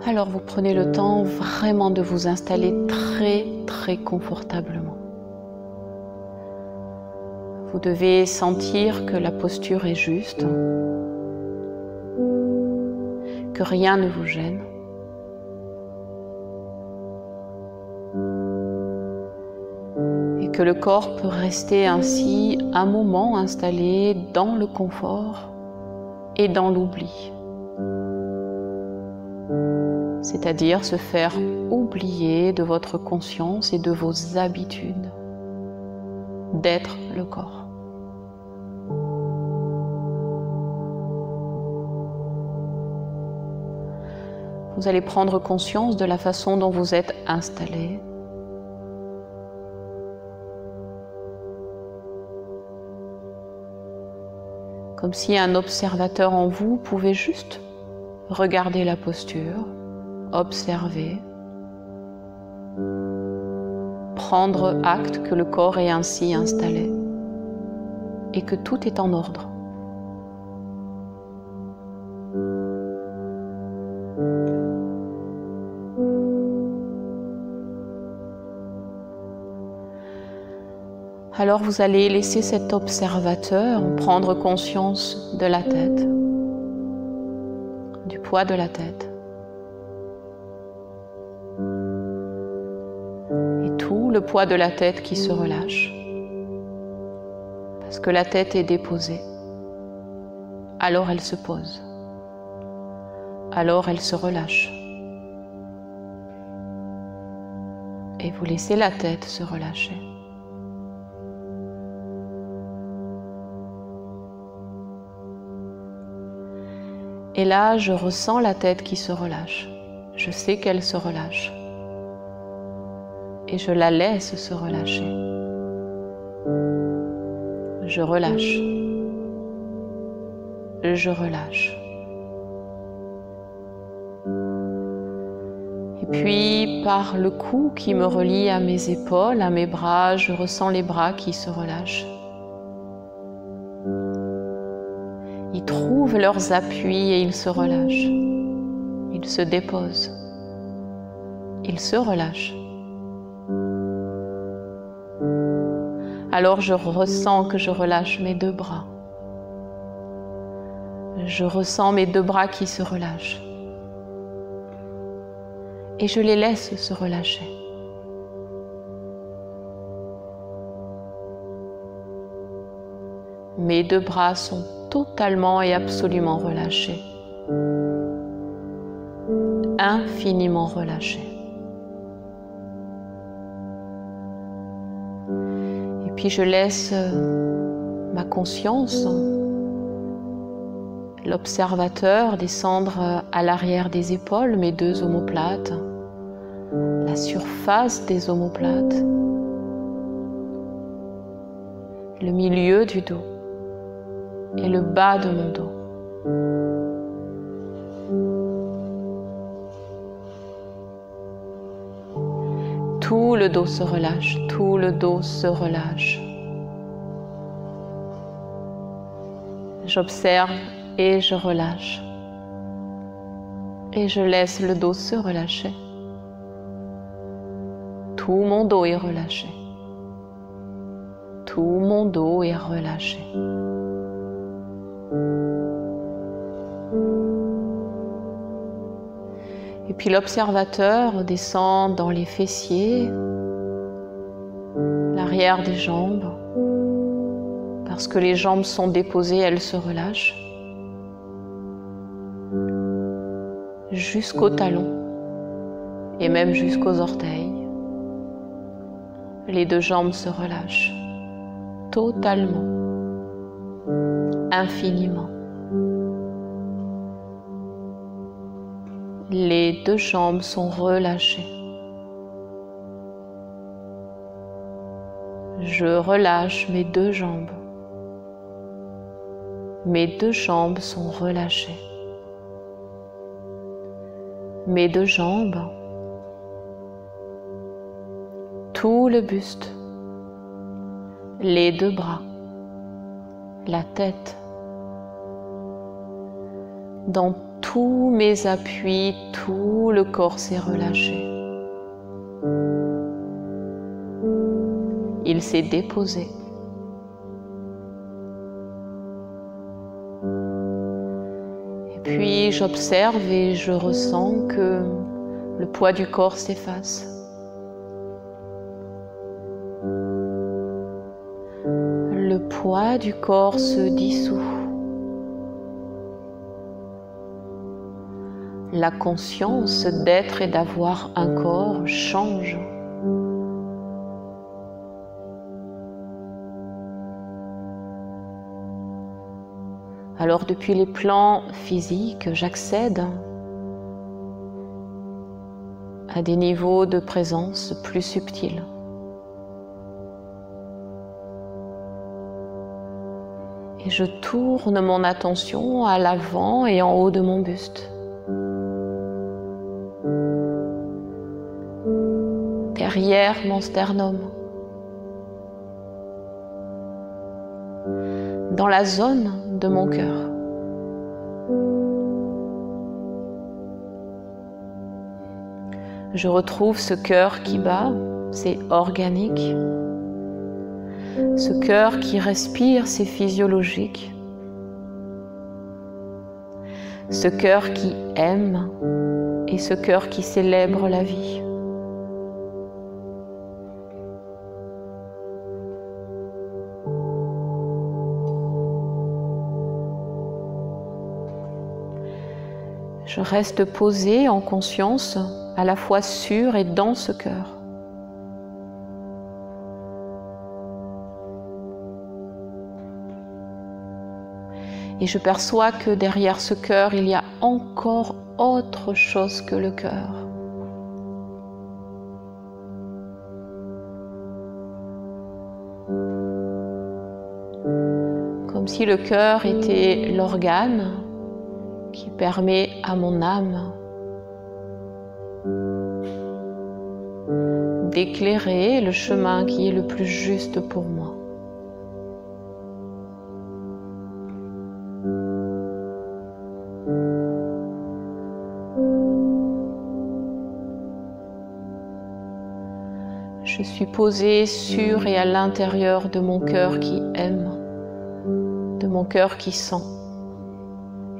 Alors vous prenez le temps vraiment de vous installer très confortablement. Vous devez sentir que la posture est juste, que rien ne vous gêne. Et que le corps peut rester ainsi un moment installé dans le confort et dans l'oubli. C'est-à-dire se faire oublier de votre conscience et de vos habitudes d'être le corps. Vous allez prendre conscience de la façon dont vous êtes installé. Comme si un observateur en vous pouvait juste regarder la posture, observer, prendre acte que le corps est ainsi installé et que tout est en ordre. Alors vous allez laisser cet observateur prendre conscience de la tête, du poids de la tête. Et tout le poids de la tête qui se relâche. Parce que la tête est déposée. Alors elle se pose. Alors elle se relâche. Et vous laissez la tête se relâcher. Et là, je ressens la tête qui se relâche. Je sais qu'elle se relâche. Et je la laisse se relâcher. Je relâche. Je relâche. Et puis, par le cou qui me relie à mes épaules, à mes bras, je ressens les bras qui se relâchent. Ils trouvent leurs appuis et ils se relâchent. Ils se déposent. Ils se relâchent. Alors je ressens que je relâche mes deux bras. Je ressens mes deux bras qui se relâchent. Et je les laisse se relâcher. Mes deux bras sont totalement et absolument relâchés. Infiniment relâchés. Et puis je laisse ma conscience, l'observateur, descendre à l'arrière des épaules, mes deux omoplates, la surface des omoplates, le milieu du dos et le bas de mon dos. Tout le dos se relâche, tout le dos se relâche. J'observe et je relâche. Et je laisse le dos se relâcher. Tout mon dos est relâché. Tout mon dos est relâché. Et puis l'observateur descend dans les fessiers, l'arrière des jambes. Parce que les jambes sont déposées, elles se relâchent. Jusqu'aux talons et même jusqu'aux orteils. Les deux jambes se relâchent totalement, infiniment. Les deux jambes sont relâchées. Je relâche mes deux jambes. Mes deux jambes sont relâchées. Mes deux jambes, tout le buste, les deux bras, la tête, dans tous mes appuis, tout le corps s'est relâché. Il s'est déposé. Et puis j'observe et je ressens que le poids du corps s'efface. Le poids du corps se dissout. La conscience d'être et d'avoir un corps change. Alors depuis les plans physiques, j'accède à des niveaux de présence plus subtils. Et je tourne mon attention à l'avant et en haut de mon buste. Derrière mon sternum. Dans la zone de mon cœur. Je retrouve ce cœur qui bat, c'est organique. Ce cœur qui respire, c'est physiologique. Ce cœur qui aime et ce cœur qui célèbre la vie. Je reste posée en conscience, à la fois sur et dans ce cœur. Et je perçois que derrière ce cœur, il y a encore autre chose que le cœur. Comme si le cœur était l'organe qui permet à mon âme d'éclairer le chemin qui est le plus juste pour moi. Je suis posée sur et à l'intérieur de mon cœur qui aime, de mon cœur qui sent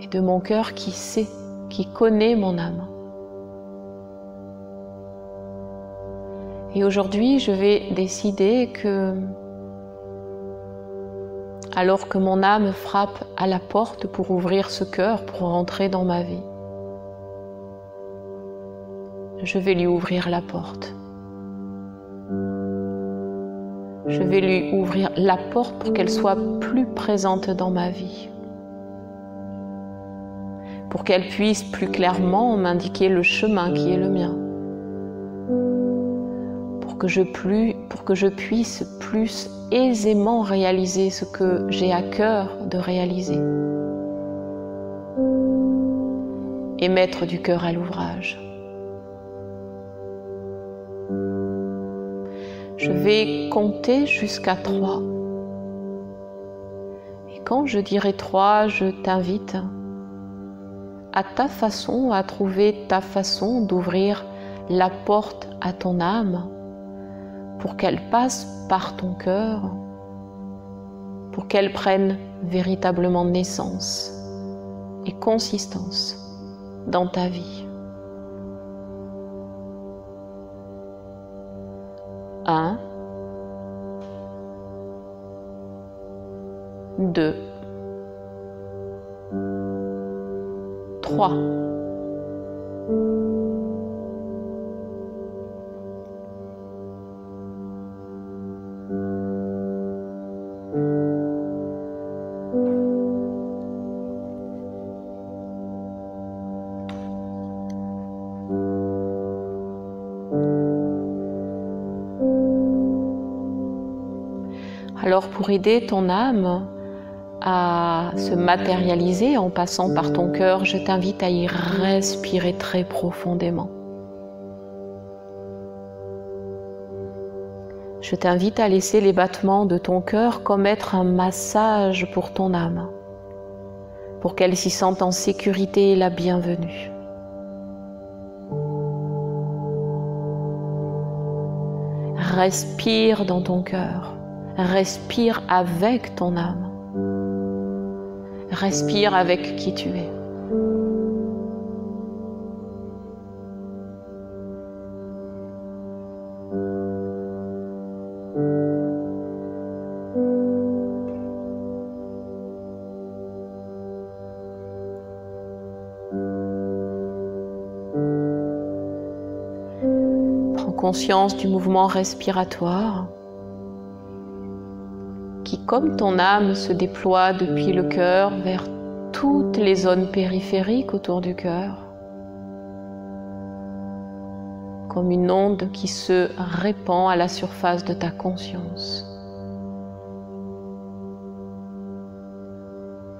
et de mon cœur qui sait, qui connaît mon âme. Et aujourd'hui, je vais décider que, alors que mon âme frappe à la porte pour ouvrir ce cœur, pour rentrer dans ma vie, je vais lui ouvrir la porte. Je vais lui ouvrir la porte pour qu'elle soit plus présente dans ma vie. Pour qu'elle puisse plus clairement m'indiquer le chemin qui est le mien. Pour que je puisse plus aisément réaliser ce que j'ai à cœur de réaliser. Et mettre du cœur à l'ouvrage. Je vais compter jusqu'à 3. Et quand je dirai 3, je t'invite à ta façon, à trouver ta façon d'ouvrir la porte à ton âme pour qu'elle passe par ton cœur, pour qu'elle prenne véritablement naissance et consistance dans ta vie. 1, 2, 3. Alors pour aider ton âme à se matérialiser en passant par ton cœur, je t'invite à y respirer très profondément. Je t'invite à laisser les battements de ton cœur comme être un massage pour ton âme. pour qu'elle s'y sente en sécurité et la bienvenue. Respire dans ton cœur, respire avec ton âme, respire avec qui tu es. Conscience du mouvement respiratoire qui, comme ton âme, se déploie depuis le cœur vers toutes les zones périphériques autour du cœur, comme une onde qui se répand à la surface de ta conscience.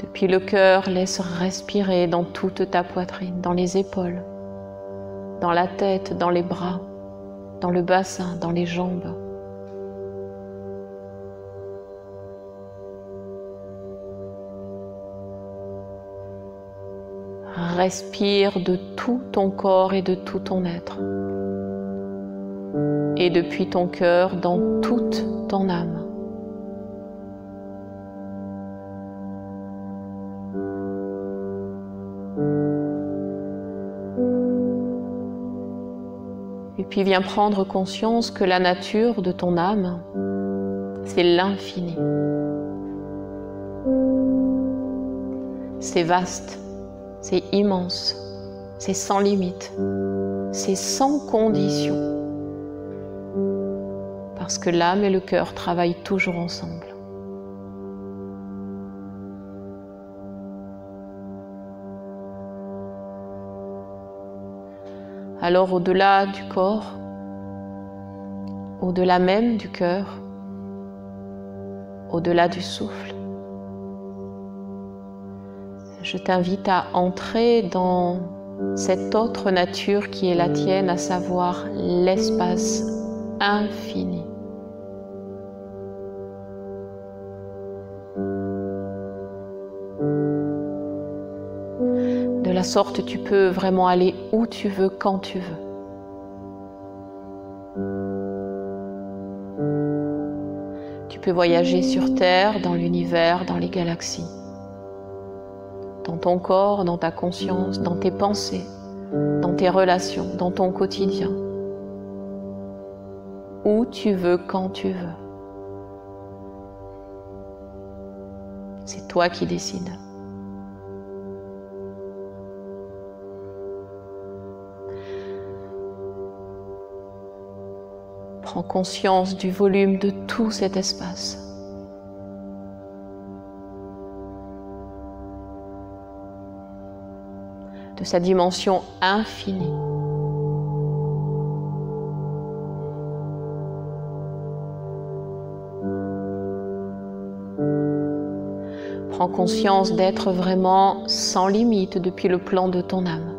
Depuis le cœur, laisse respirer dans toute ta poitrine, dans les épaules, dans la tête, dans les bras, dans le bassin, dans les jambes. Respire de tout ton corps et de tout ton être. Et depuis ton cœur, dans toute ton âme. Et puis viens prendre conscience que la nature de ton âme, c'est l'infini. C'est vaste, c'est immense, c'est sans limite, c'est sans condition. Parce que l'âme et le cœur travaillent toujours ensemble. Alors au-delà du corps, au-delà même du cœur, au-delà du souffle, je t'invite à entrer dans cette autre nature qui est la tienne, à savoir l'espace infini. De la sorte, tu peux vraiment aller où tu veux, quand tu veux. Tu peux voyager sur Terre, dans l'univers, dans les galaxies. Dans ton corps, dans ta conscience, dans tes pensées, dans tes relations, dans ton quotidien. Où tu veux, quand tu veux. C'est toi qui décides. Prends conscience du volume de tout cet espace. De sa dimension infinie. Prends conscience d'être vraiment sans limite depuis le plan de ton âme.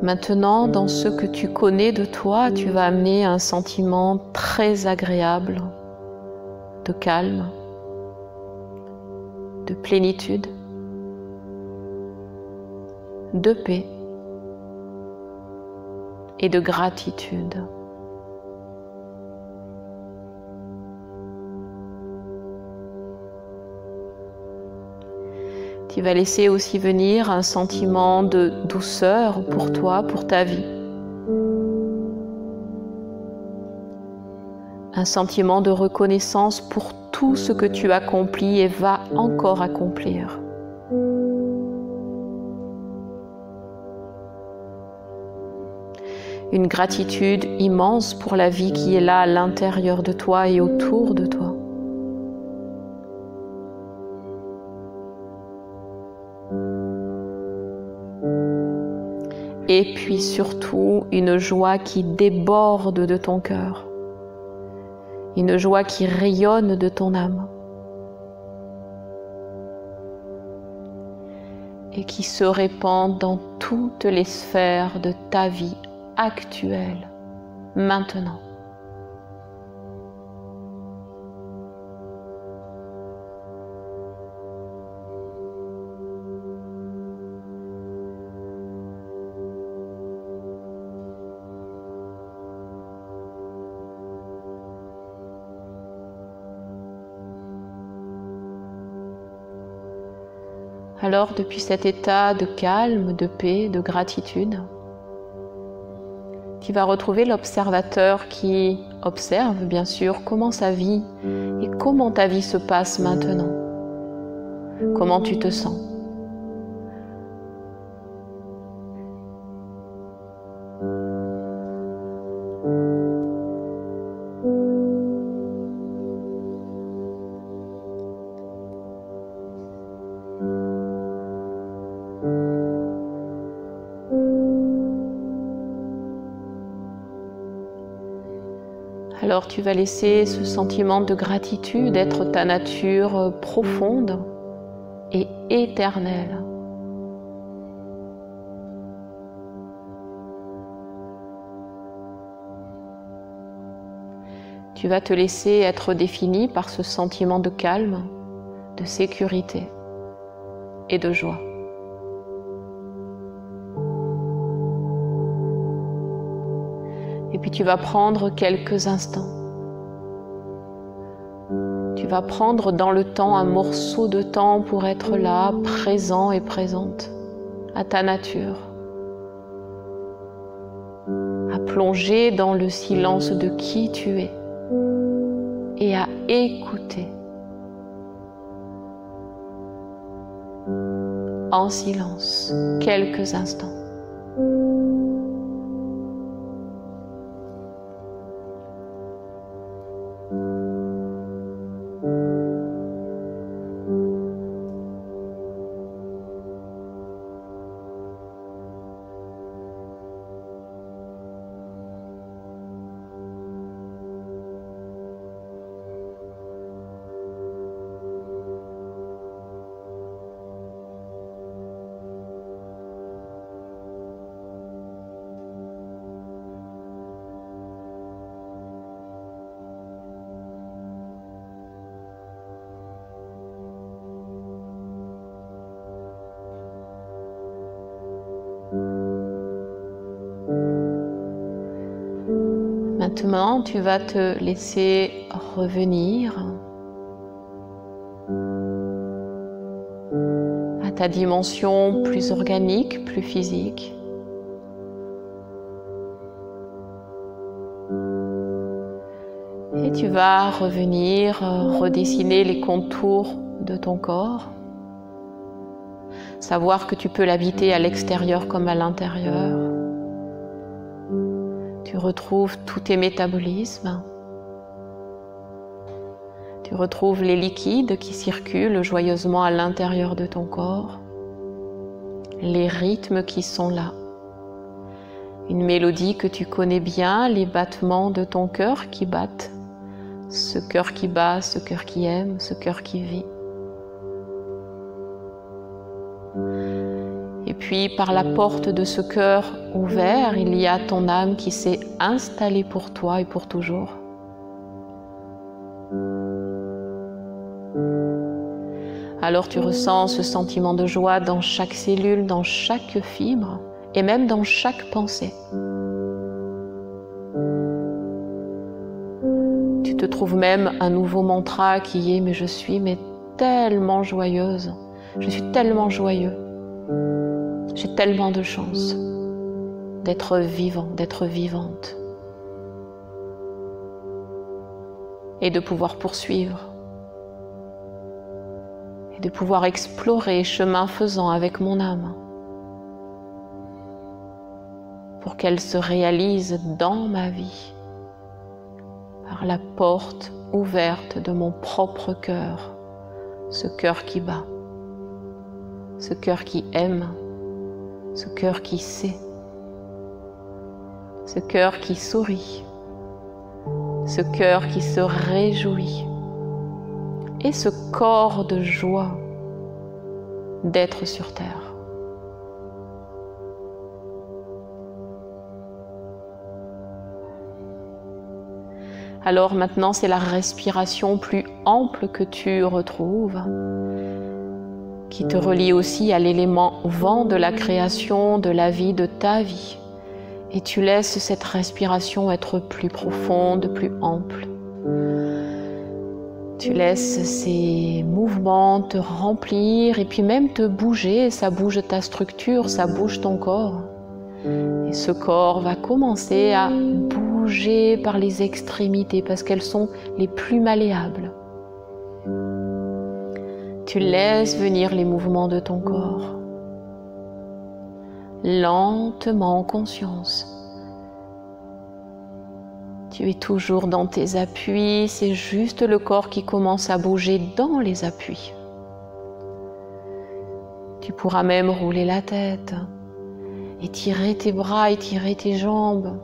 Maintenant, dans ce que tu connais de toi, tu vas amener un sentiment très agréable de calme, de plénitude, de paix et de gratitude. Tu vas laisser aussi venir un sentiment de douceur pour toi, pour ta vie. Un sentiment de reconnaissance pour tout ce que tu accomplis et vas encore accomplir. Une gratitude immense pour la vie qui est là à l'intérieur de toi et autour de toi. Et puis surtout, une joie qui déborde de ton cœur. une joie qui rayonne de ton âme et qui se répand dans toutes les sphères de ta vie actuelle, maintenant. Alors, depuis cet état de calme, de paix, de gratitude, tu vas retrouver l'observateur qui observe, bien sûr, comment sa vie et comment ta vie se passe maintenant. Comment tu te sens. Alors tu vas laisser ce sentiment de gratitude être ta nature profonde et éternelle. Tu vas te laisser être défini par ce sentiment de calme, de sécurité et de joie. Et puis tu vas prendre quelques instants. Tu vas prendre dans le temps un morceau de temps pour être là, présent et présente à ta nature. À plonger dans le silence de qui tu es et à écouter en silence quelques instants. Maintenant, tu vas te laisser revenir à ta dimension plus organique, plus physique. Et tu vas revenir redessiner les contours de ton corps. Savoir que tu peux l'habiter à l'extérieur comme à l'intérieur. Tu retrouves tous tes métabolismes. Tu retrouves les liquides qui circulent joyeusement à l'intérieur de ton corps. Les rythmes qui sont là. Une mélodie que tu connais bien, les battements de ton cœur qui battent. Ce cœur qui bat, ce cœur qui aime, ce cœur qui vit. Et puis par la porte de ce cœur ouvert, il y a ton âme qui s'est installée pour toi et pour toujours. Alors tu ressens ce sentiment de joie dans chaque cellule, dans chaque fibre et même dans chaque pensée. Tu te trouves même un nouveau mantra qui est « mais je suis tellement joyeuse, je suis tellement joyeux ». J'ai tellement de chance d'être vivant, d'être vivante et de pouvoir poursuivre et de pouvoir explorer chemin faisant avec mon âme pour qu'elle se réalise dans ma vie par la porte ouverte de mon propre cœur, ce cœur qui bat, ce cœur qui aime, ce cœur qui sait, ce cœur qui sourit, ce cœur qui se réjouit et ce corps de joie d'être sur terre. Alors maintenant, c'est la respiration plus ample que tu retrouves, qui te relie aussi à l'élément vent de la création, de la vie, de ta vie. Et tu laisses cette respiration être plus profonde, plus ample. Tu laisses ces mouvements te remplir et puis même te bouger. Ça bouge ta structure, ça bouge ton corps. Et ce corps va commencer à bouger par les extrémités parce qu'elles sont les plus malléables. Tu laisses venir les mouvements de ton corps. Lentement en conscience. Tu es toujours dans tes appuis, c'est juste le corps qui commence à bouger dans les appuis. Tu pourras même rouler la tête, étirer tes bras, étirer tes jambes,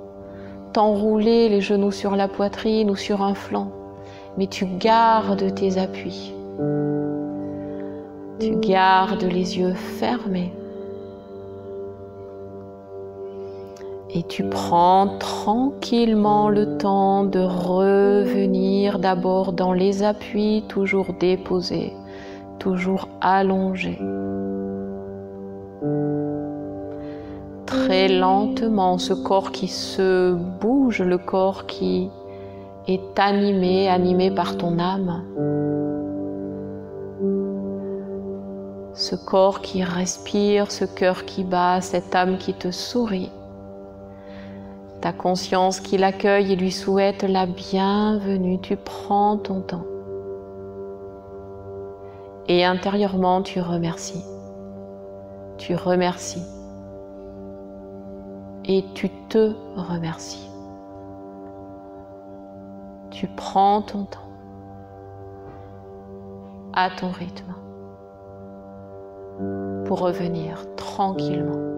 t'enrouler les genoux sur la poitrine ou sur un flanc, mais tu gardes tes appuis. Tu gardes les yeux fermés. Et tu prends tranquillement le temps de revenir d'abord dans les appuis, toujours déposés, toujours allongés. Très lentement, ce corps qui se bouge, le corps qui est animé par ton âme. Ce corps qui respire, ce cœur qui bat, cette âme qui te sourit. Ta conscience qui l'accueille et lui souhaite la bienvenue. Tu prends ton temps. Et intérieurement, tu remercies. Tu remercies. Et tu te remercies. Tu prends ton temps. À ton rythme. Pour revenir tranquillement.